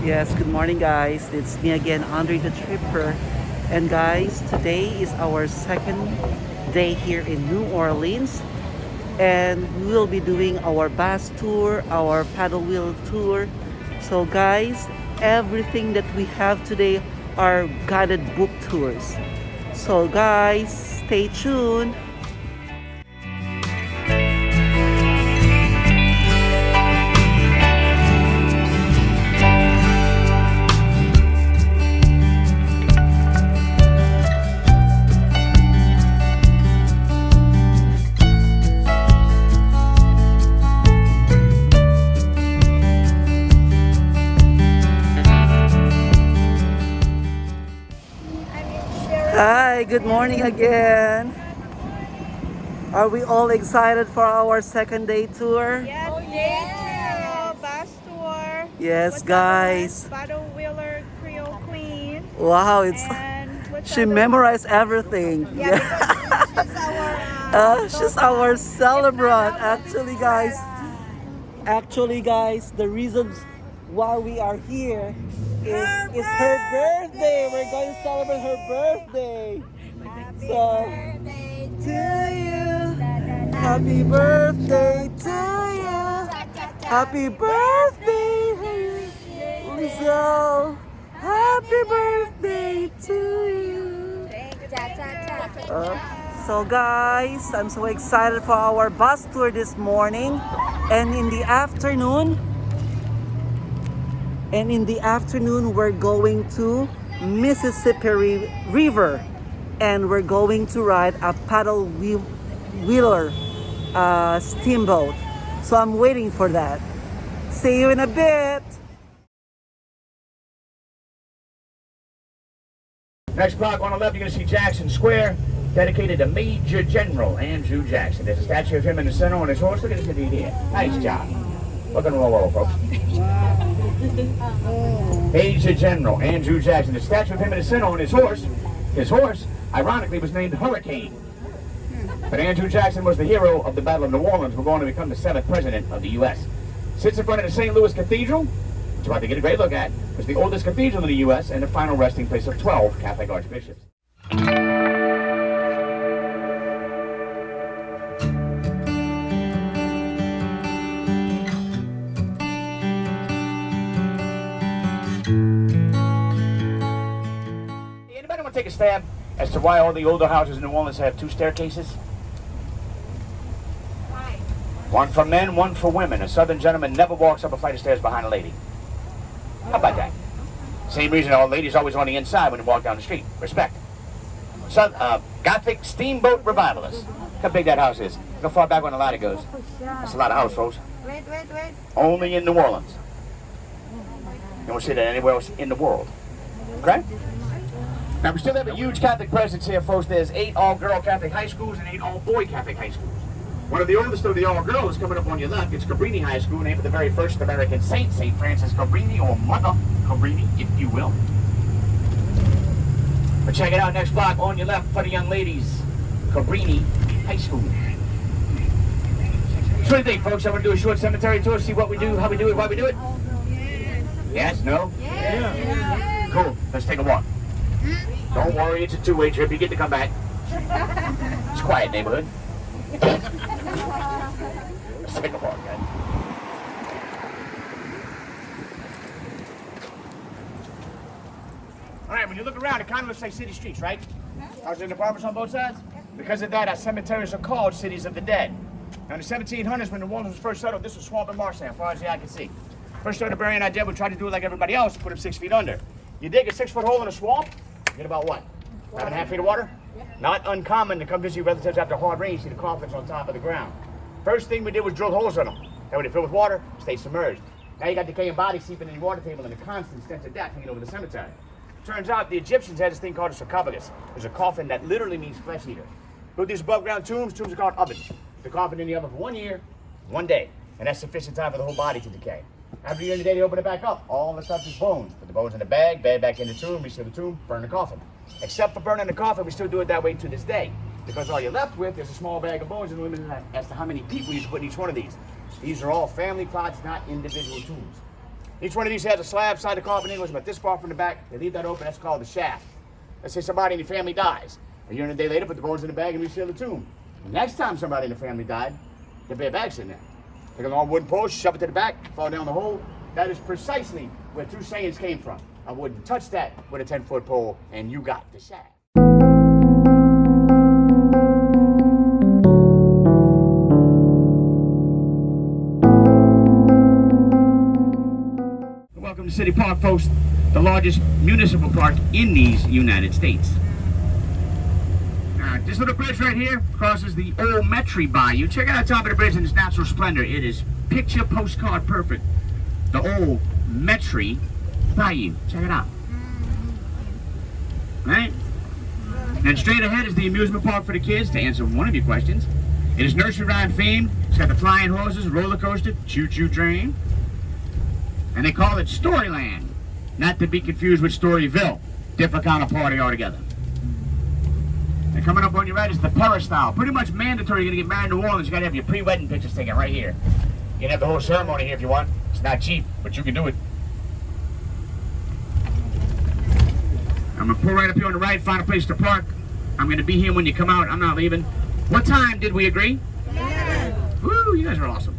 Yes, good morning guys. It's me again, Andre the Tripper. And guys, today is our second day here in New Orleans. And we will be doing our bus tour, our paddle wheel tour. So guys, everything that we have today are guided book tours. So guys, stay tuned. Hi, good morning again. Are we all excited for our second day tour? Yes, day two, bus tour. Yes, What's guys. That one? Battle Wheeler Creole Queen. Wow, it's And what's she that memorized everything. Yeah, because She's our celebrant. Actually, guys, the reasons why we are here is her birthday. We're going to celebrate her birthday. So, to you, happy birthday to you. Happy birthday, Lizelle. Happy birthday to you. So guys, I'm so excited for our bus tour this morning. And in the afternoon, we're going to Mississippi River, and we're going to ride a paddle wheeler steamboat. So I'm waiting for that. See you in a bit. Next block on the left, you're going to see Jackson Square, dedicated to Major General Andrew Jackson. There's a statue of him in the center on his horse. Look at this dude here. Nice job. Welcome to roll, folks. Major General Andrew Jackson. The statue of him in the center on his horse. His horse, ironically, was named Hurricane. But Andrew Jackson was the hero of the Battle of New Orleans. We're going to become the 7th president of the U.S. Sits in front of the St. Louis Cathedral, which you're about to get a great look at. It's the oldest cathedral in the U.S. and the final resting place of 12 Catholic archbishops. Anybody want to take a stab as to why all the older houses in New Orleans have 2 staircases? Why? One for men, one for women. A southern gentleman never walks up a flight of stairs behind a lady. How about that? Same reason all ladies always on the inside when you walk down the street. Respect. So, Gothic steamboat revivalist. Look how big that house is. Look how far back on the ladder goes. That's a lot of house, folks. Wait. Only in New Orleans. You won't see that anywhere else in the world. Okay? Now, we still have a huge Catholic presence here, folks. There's 8 all-girl Catholic high schools and 8 all-boy Catholic high schools. One of the oldest of the all-girls coming up on your left. It's Cabrini High School, named for the very first American saint, St. Francis Cabrini, or Mother Cabrini, if you will. But check it out, next block on your left for the young ladies, Cabrini High School. So what do you think, folks? I'm going to do a short cemetery tour, see what we do, how we do it, why we do it? Yes? No? Yeah. Cool. Let's take a walk. Don't worry, it's a 2-way trip. You get to come back. It's a quiet neighborhood. Let's take a walk, guys. All right, when you look around, it kind of looks like city streets, right? Houses and apartments on both sides. Because of that, our cemeteries are called cities of the dead. Now, in the 1700s, when New Orleans was first settled, this was swamp and marshland, as far as the eye can see. First started burying our dead, we tried to do it like everybody else, put them 6 feet under. You dig a 6-foot hole in a swamp, you get about what? 5.5 feet of water? Not uncommon to come visit your relatives after hard rain, see the coffins on top of the ground. First thing we did was drill holes in them. That way they fill with water, stay submerged. Now you got decaying bodies seeping in your water table and a constant stench of death hanging over the cemetery. Turns out the Egyptians had this thing called a sarcophagus. It's a coffin that literally means flesh eater. Built these above ground tombs are called ovens. The coffin in the oven for 1 year, 1 day. And that's sufficient time for the whole body to decay. After the end of the day, they open it back up. All the stuff is bones. Put the bones in the bag back in the tomb, reseal the tomb, burn the coffin. Except for burning the coffin, we still do it that way to this day. Because all you're left with is a small bag of bones and limited as to how many people you should put in each one of these. These are all family plots, not individual tombs. Each one of these has a slab side of carbon English, but this far from the back, they leave that open, that's called the shaft. Let's say somebody in your family dies. A year and a day later, put the bones in the bag and reseal the tomb. The next time somebody in the family died, there'd be a bag sitting there. Take a long wooden post, shove it to the back, fall down the hole. That is precisely where two sayings came from. I wouldn't touch that with a 10-foot pole, and you got the shaft. Welcome to City Park, folks, the largest municipal park in these United States. This little bridge right here crosses the Old Metry Bayou. Check out the top of the bridge in its natural splendor. It is picture postcard perfect. The Old Metry Bayou. Check it out. Right? And straight ahead is the amusement park for the kids, to answer one of your questions. It is nursery rhyme themed. It's got the flying horses, roller coaster, choo-choo train. And they call it Storyland. Not to be confused with Storyville. Different kind of party altogether. And coming up on your right is the Peristyle. Pretty much mandatory. You're going to get married in New Orleans. You got to have your pre-wedding pictures taken right here. You can have the whole ceremony here if you want. It's not cheap, but you can do it. I'm going to pull right up here on the right, find a place to park. I'm going to be here when you come out. I'm not leaving. What time did we agree? Yeah. Woo, you guys are awesome.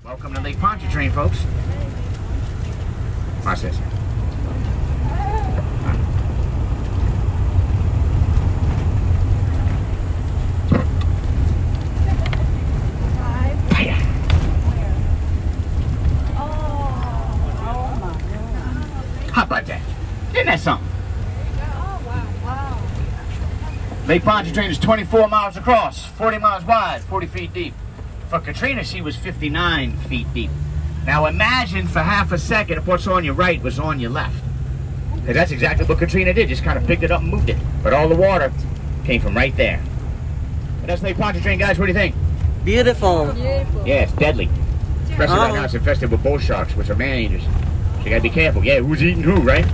Welcome to Lake Pontchartrain, folks. Watch this. How about that? Isn't that something? Lake Pontchartrain is 24 miles across, 40 miles wide, 40 feet deep. For Katrina, she was 59 feet deep. Now imagine for half a second if what's on your right was on your left. Because that's exactly what Katrina did, just kind of picked it up and moved it. But all the water came from right there. And that's Lake Pontchartrain, guys. What do you think? Beautiful. Yeah, it's deadly. Especially right now, it's infested with bull sharks, which are man-eaters. So you gotta be careful. Yeah, who's eating who, right?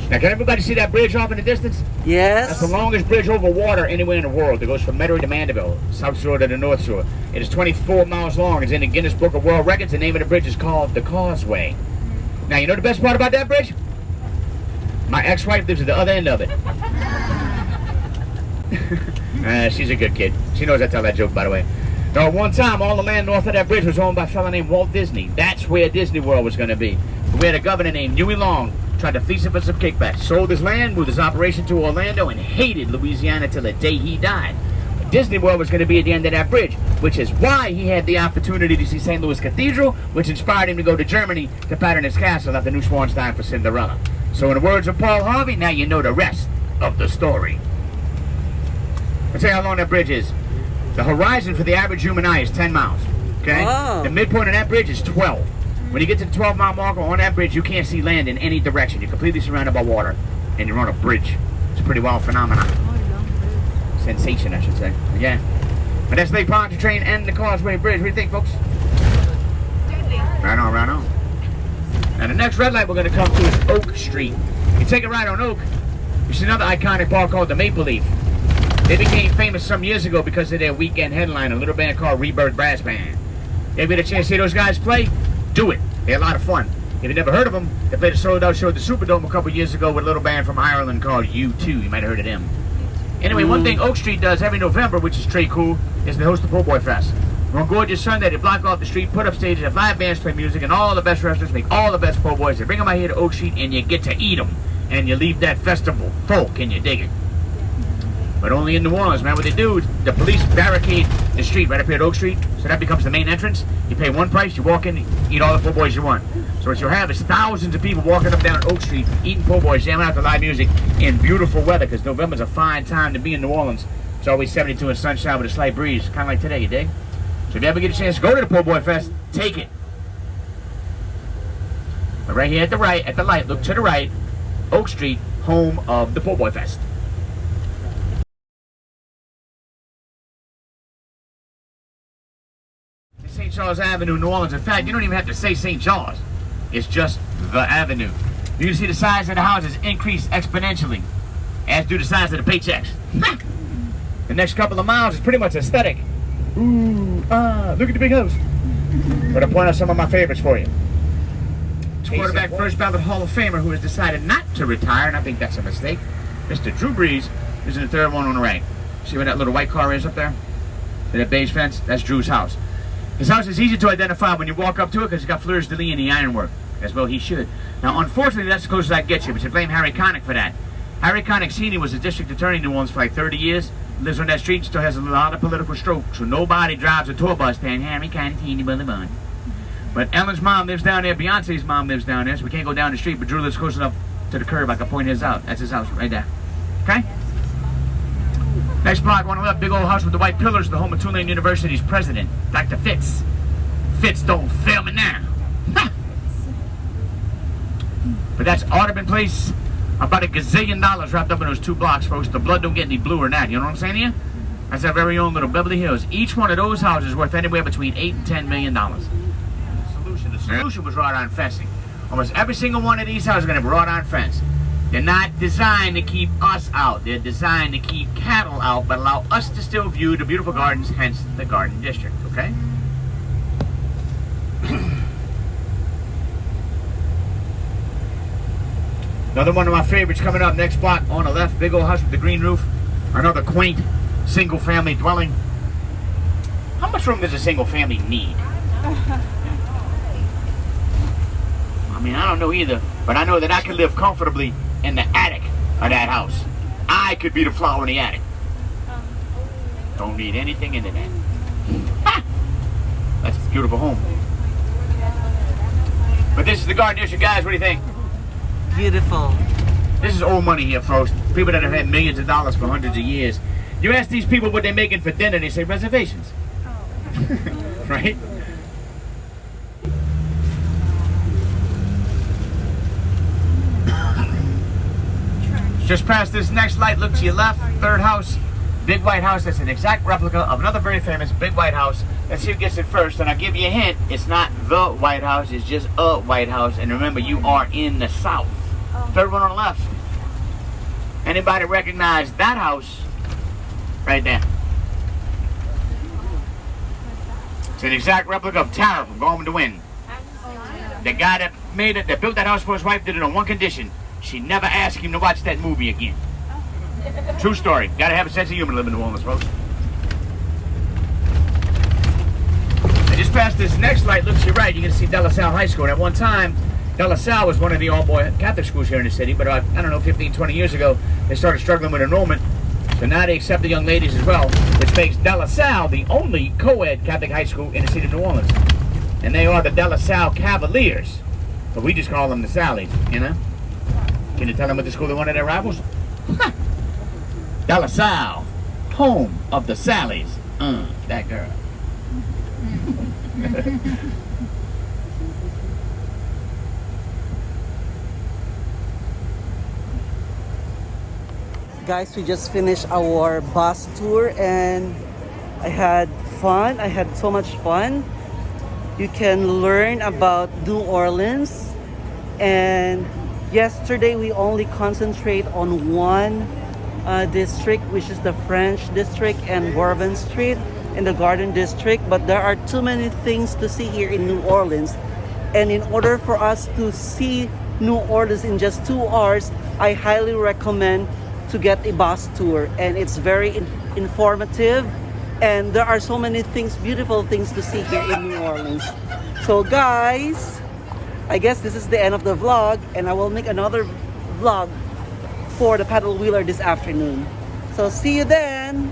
Now, can everybody see that bridge off in the distance? Yes. That's the longest bridge over water anywhere in the world. It goes from Metairie to Mandeville, south shore to the north shore. It is 24 miles long. It's in the Guinness Book of World Records. The name of the bridge is called the Causeway. Now, you know the best part about that bridge? My ex-wife lives at the other end of it. She's a good kid. She knows I tell that joke, by the way. Now, at one time, all the land north of that bridge was owned by a fellow named Walt Disney. That's where Disney World was going to be. But we had a governor named Huey Long, tried to fleece it for some kickbacks, sold his land, moved his operation to Orlando, and hated Louisiana till the day he died. But Disney World was going to be at the end of that bridge, which is why he had the opportunity to see St. Louis Cathedral, which inspired him to go to Germany to pattern his castle after Neuschwanstein for Cinderella. So in the words of Paul Harvey, now you know the rest of the story. I'll tell you how long that bridge is. The horizon for the average human eye is 10 miles. Okay? Wow. The midpoint of that bridge is 12. When you get to the 12-mile marker on that bridge, you can't see land in any direction. You're completely surrounded by water. And you're on a bridge. It's a pretty wild phenomenon. Sensation, I should say. Yeah. But that's Lake Pontchartrain and the Causeway Bridge. What do you think, folks? Right on, right on. Now, the next red light we're going to come to is Oak Street. You take a ride on Oak, you see another iconic park called the Maple Leaf. They became famous some years ago because of their weekend headline, a little band called Rebirth Brass Band. You ever get a chance to see those guys play? Do it. They're a lot of fun. If you've never heard of them, they played a sold-out show at the Superdome a couple years ago with a little band from Ireland called U2. You might have heard of them. Anyway, one thing Oak Street does every November, which is straight cool, is they host the Po' Boy Fest. On gorgeous Sunday, they block off the street, put up stages, have live bands play music, and all the best restaurants make all the best po' boys. They bring them out here to Oak Street, and you get to eat them. And you leave that festival full. Can you dig it? But only in New Orleans, man. What they do is the police barricade the street right up here at Oak Street, so that becomes the main entrance. You pay one price, you walk in, eat all the po' boys you want. So what you'll have is thousands of people walking up down Oak Street, eating po' boys, jamming out to live music in beautiful weather, because November's a fine time to be in New Orleans. It's always 72 and sunshine with a slight breeze, kind of like today, you dig? So if you ever get a chance to go to the Po' Boy Fest, take it. But right here at the right, at the light, look to the right, Oak Street, home of the Po' Boy Fest. St. Charles Avenue, New Orleans. In fact, you don't even have to say St. Charles. It's just the avenue. You can see the size of the houses increase exponentially, as do the size of the paychecks. The next couple of miles is pretty much aesthetic. Ooh, look at the big house. But I'll point out some of my favorites for you. Quarterback, first ballot Hall of Famer who has decided not to retire, and I think that's a mistake. Mr. Drew Brees is in the third one on the right. See where that little white car is up there? See that beige fence? That's Drew's house. His house is easy to identify when you walk up to it because it's got fleurs de lis in the ironwork. As well he should. Now, unfortunately, that's the closest I get you, but you blame Harry Connick for that. Harry Connick Sr. was a district attorney in New Orleans for like 30 years. Lives on that street and still has a lot of political stroke. So nobody drives a tour bus saying Harry Connick Sr. Bully Bun. But Ellen's mom lives down there. Beyonce's mom lives down there. So we can't go down the street, but Drew lives close enough to the curb I can point his out. That's his house right there. Okay? Next block on the left, big old house with the white pillars, the home of Tulane University's president, Dr. Fitz. Fitz, don't fail me now. Ha! But that's Audubon Place. About $1 gazillion wrapped up in those 2 blocks, folks. The blood don't get any bluer than that. You know what I'm saying to you? That's our very own little Beverly Hills. Each one of those houses is worth anywhere between $8 and $10 million. The solution was wrought iron fencing. Almost every single one of these houses is going to have wrought iron fence. They're not designed to keep us out. They're designed to keep cattle out, but allow us to still view the beautiful gardens, hence the Garden District, okay? Another one of my favorites coming up next block on the left, big old house with the green roof. Another quaint single family dwelling. How much room does a single family need? I mean, I don't know either, but I know that I can live comfortably in the attic of that house. I could be the flower in the attic. Don't need anything into that. Ha! That's a beautiful home. But this is the Garden District, guys. What do you think? Beautiful. This is old money here, folks. People that have had millions of dollars for hundreds of years. You ask these people what they're making for dinner, they say reservations. Right? Just past this next light, look to your left, third house, big white house. That's an exact replica of another very famous big white house. Let's see who gets it first, and I'll give you a hint. It's not the White House, it's just a White House. And remember, you are in the South. Third one on the left. Anybody recognize that house right there? It's an exact replica of Tara from Gone with the Wind. The guy that made it, that built that house for his wife, did it on one condition. She never asked him to watch that movie again. True story. Gotta have a sense of humor living in New Orleans, folks. And just past this next light, look to your right, you can see De La Salle High School. And at one time, De La Salle was one of the all-boy Catholic schools here in the city, but I don't know, 15, 20 years ago, they started struggling with enrollment. So now they accept the young ladies as well, which makes De La Salle the only co-ed Catholic high school in the city of New Orleans. And they are the De La Salle Cavaliers. But we just call them the Sallies, you know? Can you tell them what the school they wanted their rivals? De La Salle, home of the Sallies. That girl. Guys, we just finished our bus tour and I had fun. I had so much fun. You can learn about New Orleans, and yesterday we only concentrate on one district, which is the French district and Bourbon Street in the Garden District, but there are too many things to see here in New Orleans, and in order for us to see New Orleans in just 2 hours, I highly recommend to get a bus tour, and it's very informative, and there are so many things, beautiful things to see here in New Orleans. So guys, I guess this is the end of the vlog, and I will make another vlog for the paddle wheeler this afternoon. So see you then.